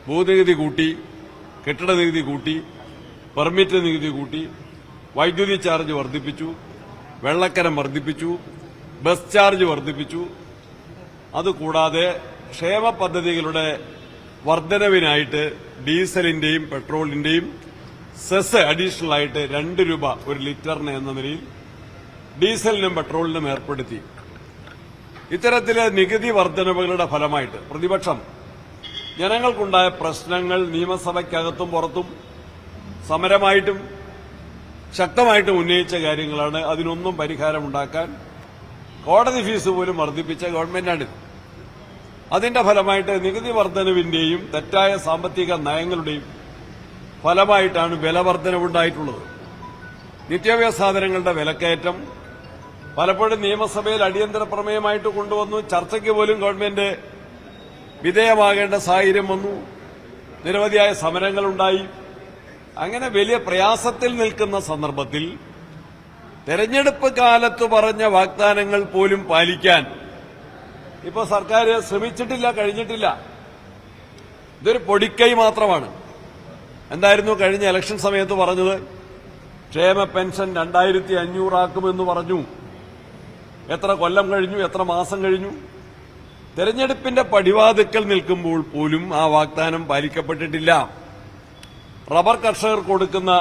ഭൂനികുതി കൂട്ടി, കെട്ടിട നികുതി കൂട്ടി, പെർമിറ്റ് നികുതി കൂട്ടി, വൈദ്യുതി ചാർജ് വർദ്ധിപ്പിച്ചു, വെള്ളക്കരം വർദ്ധിപ്പിച്ചു, ബസ് ചാർജ് വർദ്ധിപ്പിച്ചു. അതുകൂടാതെ ക്ഷേമ പദ്ധതികളുടെ വർധനവിനായിട്ട് ഡീസലിന്റെയും പെട്രോളിന്റെയും സെസ് അഡീഷണൽ ആയിട്ട് 2 രൂപ ഒരു ലിറ്ററിന് എന്ന നിലയിൽ ഡീസലിനും പെട്രോളിനും ഏർപ്പെടുത്തി. ഇത്തരത്തിലെ നികുതി വർധനവുകളുടെ ഫലമായിട്ട് പ്രതിപക്ഷം ജനങ്ങൾക്കുണ്ടായ പ്രശ്നങ്ങൾ നിയമസഭയ്ക്കകത്തും പുറത്തും സമരമായിട്ടും ശക്തമായിട്ടും ഉന്നയിച്ച കാര്യങ്ങളാണ്. അതിനൊന്നും പരിഹാരമുണ്ടാക്കാൻ കോടതി ഫീസ് പോലും വർദ്ധിപ്പിച്ച ഗവൺമെന്റാണിത്. അതിന്റെ ഫലമായിട്ട് നികുതി വർധനവിന്റെയും തെറ്റായ സാമ്പത്തിക നയങ്ങളുടെയും ഫലമായിട്ടാണ് വില വർധനവുണ്ടായിട്ടുള്ളത്. നിത്യോപയോഗ സാധനങ്ങളുടെ വിലക്കയറ്റം പലപ്പോഴും നിയമസഭയിൽ അടിയന്തര പ്രമേയമായിട്ട് കൊണ്ടുവന്നു. ചർച്ചയ്ക്ക് പോലും ഗവൺമെന്റ് വിധേയമാകേണ്ട സാഹചര്യം വന്നു. നിരവധിയായ സമരങ്ങളുണ്ടായി. അങ്ങനെ വലിയ പ്രയാസത്തിൽ നിൽക്കുന്ന സന്ദർഭത്തിൽ തെരഞ്ഞെടുപ്പ് കാലത്ത് പറഞ്ഞ വാഗ്ദാനങ്ങൾ പോലും പാലിക്കാൻ ഇപ്പോൾ സർക്കാർ ശ്രമിച്ചിട്ടില്ല, കഴിഞ്ഞിട്ടില്ല. ഇതൊരു പൊടിക്കൈ മാത്രമാണ്. എന്തായിരുന്നു കഴിഞ്ഞ ഇലക്ഷൻ സമയത്ത് പറഞ്ഞത്? ക്ഷേമ പെൻഷൻ 2500 ആക്കുമെന്ന് പറഞ്ഞു. എത്ര കൊല്ലം കഴിഞ്ഞു, എത്ര മാസം കഴിഞ്ഞു? തെരഞ്ഞെടുപ്പിന്റെ പടിവാതിക്കൽ നിൽക്കുമ്പോൾ പോലും ആ വാഗ്ദാനം പാലിക്കപ്പെട്ടിട്ടില്ല. റബ്ബർ കർഷകർക്ക് കൊടുക്കുന്ന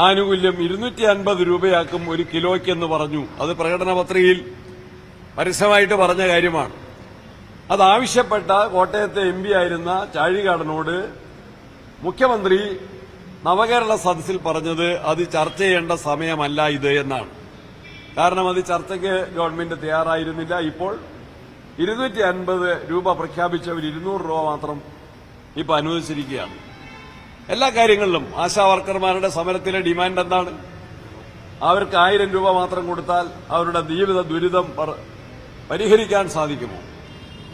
ആനുകൂല്യം 250 രൂപയാക്കും ഒരു കിലോയ്ക്കെന്ന് പറഞ്ഞു. അത് പ്രകടന പത്രികയിൽ പരസ്യമായിട്ട് പറഞ്ഞ കാര്യമാണ്. അതാവശ്യപ്പെട്ട കോട്ടയത്തെ MP ആയിരുന്ന ചാഴികാടനോട് മുഖ്യമന്ത്രി നവകേരള സദസ്സിൽ പറഞ്ഞത് അത് ചർച്ച ചെയ്യേണ്ട സമയമല്ല ഇത് എന്നാണ്. കാരണം അത് ചർച്ചയ്ക്ക് ഗവൺമെന്റ് തയ്യാറായിരുന്നില്ല. ഇപ്പോൾ 250 രൂപ പ്രഖ്യാപിച്ചവർ 200 രൂപ മാത്രം ഇപ്പൊ അനുവദിച്ചിരിക്കുകയാണ്. എല്ലാ കാര്യങ്ങളിലും ആശാവർക്കർമാരുടെ സമരത്തിലെ ഡിമാൻഡ് എന്താണ്? അവർക്ക് 1000 രൂപ മാത്രം കൊടുത്താൽ അവരുടെ ജീവിത ദുരിതം പരിഹരിക്കാൻ സാധിക്കുമോ?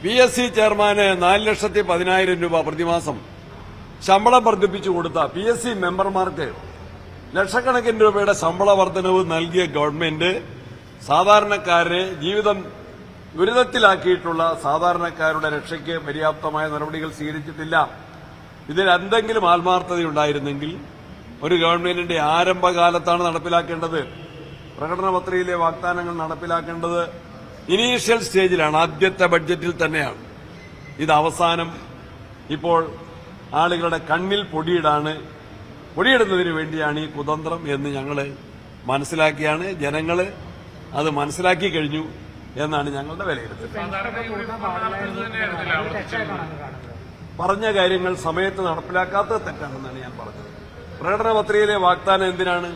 PSC ചെയർമാന് 4,10,000 രൂപ പ്രതിമാസം ശമ്പളം വർദ്ധിപ്പിച്ചു കൊടുത്ത PSC മെമ്പർമാർക്ക് ലക്ഷക്കണക്കിന് രൂപയുടെ ശമ്പള വർധനവ് നൽകിയ ഗവൺമെന്റ് സാധാരണക്കാരെ ജീവിതം ദുരിതത്തിലാക്കിയിട്ടുള്ള സാധാരണക്കാരുടെ രക്ഷയ്ക്ക് പര്യാപ്തമായ നടപടികൾ സ്വീകരിച്ചിട്ടില്ല. ഇതിൽ എന്തെങ്കിലും ആത്മാർത്ഥതയുണ്ടായിരുന്നെങ്കിൽ ഒരു ഗവൺമെന്റിന്റെ ആരംഭകാലത്താണ് നടപ്പിലാക്കേണ്ടത്. പ്രകടന പത്രികയിലെ വാഗ്ദാനങ്ങൾ നടപ്പിലാക്കേണ്ടത് ഇനീഷ്യൽ സ്റ്റേജിലാണ്, ആദ്യത്തെ ബഡ്ജറ്റിൽ തന്നെയാണ്. ഇത് അവസാനം ഇപ്പോൾ ആളുകളുടെ കണ്ണിൽ പൊടിയിടുന്നതിന് വേണ്ടിയാണ് ഈ കുതന്ത്രം എന്ന് ഞങ്ങൾ മനസ്സിലാക്കിയാണ്. ജനങ്ങൾ അത് മനസ്സിലാക്കി കഴിഞ്ഞു എന്നാണ് ഞങ്ങളുടെ വിലയിരുത്തൽ. പറഞ്ഞ കാര്യങ്ങൾ സമയത്ത് നടപ്പിലാക്കാത്തത് തെറ്റാണെന്നാണ് ഞാൻ പറഞ്ഞത്. പ്രകടന പത്രികയിലെ വാഗ്ദാനം എന്തിനാണ്?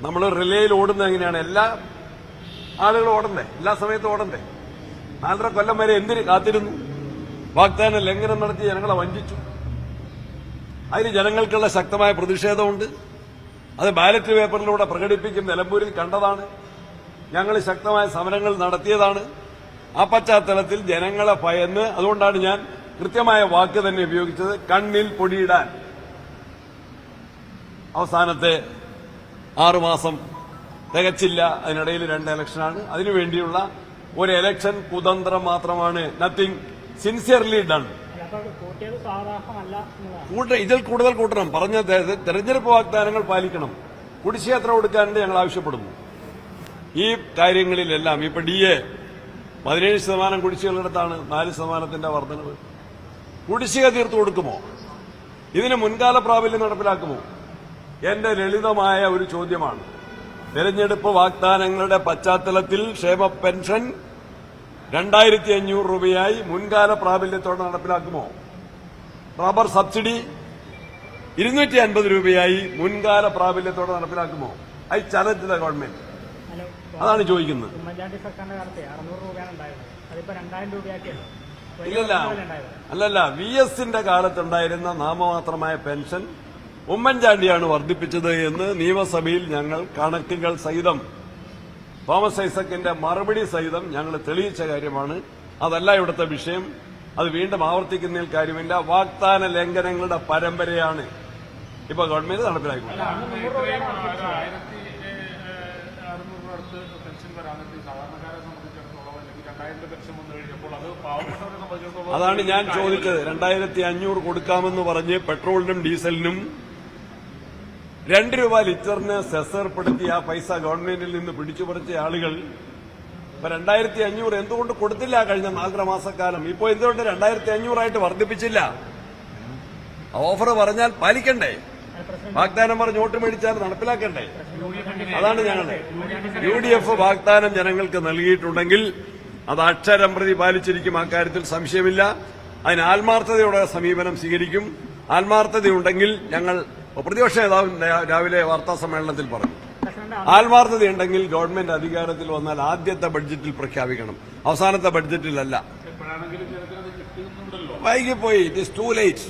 നമ്മൾ റിലേയിൽ ഓടുന്നത് എങ്ങനെയാണ്? എല്ലാ ആളുകളും ഓടണ്ടേ? എല്ലാ സമയത്തും ഓടണ്ടേ? 4.5 കൊല്ലം വരെ എന്തിന് കാത്തിരുന്നു? വാഗ്ദാന ലംഘനം നടത്തി ജനങ്ങളെ വഞ്ചിച്ചു. അതിന് ജനങ്ങൾക്കുള്ള ശക്തമായ പ്രതിഷേധമുണ്ട്. അത് ബാലറ്റ് പേപ്പറിലൂടെ പ്രകടിപ്പിക്കും. നിലമ്പൂരിൽ കണ്ടതാണ്. ഞങ്ങൾ ശക്തമായ സമരങ്ങൾ നടത്തിയതാണ്. ആ പശ്ചാത്തലത്തിൽ ജനങ്ങളെ ഭയന്ന്, അതുകൊണ്ടാണ് ഞാൻ കൃത്യമായ വാക്ക് തന്നെ ഉപയോഗിച്ചത്, കണ്ണിൽ പൊടിയിടാൻ. അവസാനത്തെ 6 മാസം തികച്ചില്ല. അതിനിടയിൽ 2 ഇലക്ഷനാണ്. അതിനുവേണ്ടിയുള്ള ഒരു ഇലക്ഷൻ കുതന്ത്രം മാത്രമാണ്. Nothing sincerely done. ഇതിൽ കൂടുതൽ കൂട്ടണം. പറഞ്ഞ തെരഞ്ഞെടുപ്പ് വാഗ്ദാനങ്ങൾ പാലിക്കണം. കുടിശ്ശിക എത്ര കൊടുക്കാനുണ്ട് ഞങ്ങൾ ആവശ്യപ്പെടുന്നു. ഈ കാര്യങ്ങളിലെല്ലാം ഇപ്പൊ DA 17% കുടിശ്ശികളുടെടുത്താണ് 4% വർധനവ്. കുടിശ്ശിക തീർത്തു കൊടുക്കുമോ? ഇതിന് മുൻകാല പ്രാബല്യം നടപ്പിലാക്കുമോ? എന്റെ ലളിതമായ ഒരു ചോദ്യമാണ്. തെരഞ്ഞെടുപ്പ് വാഗ്ദാനങ്ങളുടെ പശ്ചാത്തലത്തിൽ ക്ഷേമ പെൻഷൻ 2500 രൂപയായി മുൻകാല പ്രാബല്യത്തോടെ നടപ്പിലാക്കുമോ? റബ്ബർ സബ്സിഡി 250 രൂപയായി മുൻകാല പ്രാബല്യത്തോടെ നടപ്പിലാക്കുമോ? I challenge the government. അതാണ് ചോദിക്കുന്നത്. അല്ലല്ല, VSന്റെ കാലത്തുണ്ടായിരുന്ന നാമമാത്രമായ പെൻഷൻ ഉമ്മൻചാണ്ടിയാണ് വർദ്ധിപ്പിച്ചത് എന്ന് നിയമസഭയിൽ ഞങ്ങൾ കണക്കുകൾ സഹിതം, തോമസ് ഐസക്കിന്റെ മറുപടി സഹിതം ഞങ്ങൾ തെളിയിച്ച കാര്യമാണ്. അതല്ല ഇവിടുത്തെ വിഷയം. അത് വീണ്ടും ആവർത്തിക്കുന്നതിൽ കാര്യമില്ല. വാഗ്ദാന ലംഘനങ്ങളുടെ പരമ്പരയാണ് ഇപ്പൊ ഗവൺമെന്റ് നടപ്പിലാക്കുന്നത്. പെൻഷൻ വരാനായിട്ട് സാധാരണക്കാരെ സംബന്ധിച്ചിടത്തോളം അല്ലെങ്കിൽ 2000 പെൻഷൻ വന്നു കഴിഞ്ഞപ്പോൾ അത് പാവപ്പെട്ടവരെ സംബന്ധിച്ചിടത്തോളം അതാണ് ഞാൻ ചോദിച്ചത്. 2500 കൊടുക്കാമെന്ന് പറഞ്ഞ് പെട്രോളിനും ഡീസലിനും 2 രൂപ ലിറ്ററിന് സെസ് ഏർപ്പെടുത്തിയ ആ പൈസ ഗവൺമെന്റിൽ നിന്ന് പിടിച്ചുപറിച്ച ആളുകൾ ഇപ്പൊ 2500 എന്തുകൊണ്ട് കൊടുത്തില്ല കഴിഞ്ഞ 4 മാസക്കാലം? ഇപ്പൊ എന്തുകൊണ്ട് 2500 വർദ്ധിപ്പിച്ചില്ല? ഓഫർ പറഞ്ഞാൽ പാലിക്കണ്ടേ? വാഗ്ദാനം പറഞ്ഞ് വോട്ട് മേടിച്ചാൽ നടപ്പിലാക്കണ്ടേ? അതാണ് ഞങ്ങൾ UDF വാഗ്ദാനം ജനങ്ങൾക്ക് നൽകിയിട്ടുണ്ടെങ്കിൽ അത് അക്ഷരം പ്രതി പാലിച്ചിരിക്കും. അക്കാര്യത്തിൽ സംശയമില്ല. അതിന് ആത്മാർത്ഥതയോടെ സമീപനം സ്വീകരിക്കും. ആത്മാർത്ഥതയുണ്ടെങ്കിൽ ഞങ്ങൾ പ്രതിപക്ഷ നേതാവ് രാവിലെ വാർത്താ സമ്മേളനത്തിൽ പറഞ്ഞു, ആത്മാർത്ഥതയുണ്ടെങ്കിൽ ഗവൺമെന്റ് അധികാരത്തിൽ വന്നാൽ ആദ്യത്തെ ബഡ്ജറ്റിൽ പ്രഖ്യാപിക്കണം, അവസാനത്തെ ബഡ്ജറ്റിലല്ല. വൈകിപ്പോയി. It is to late.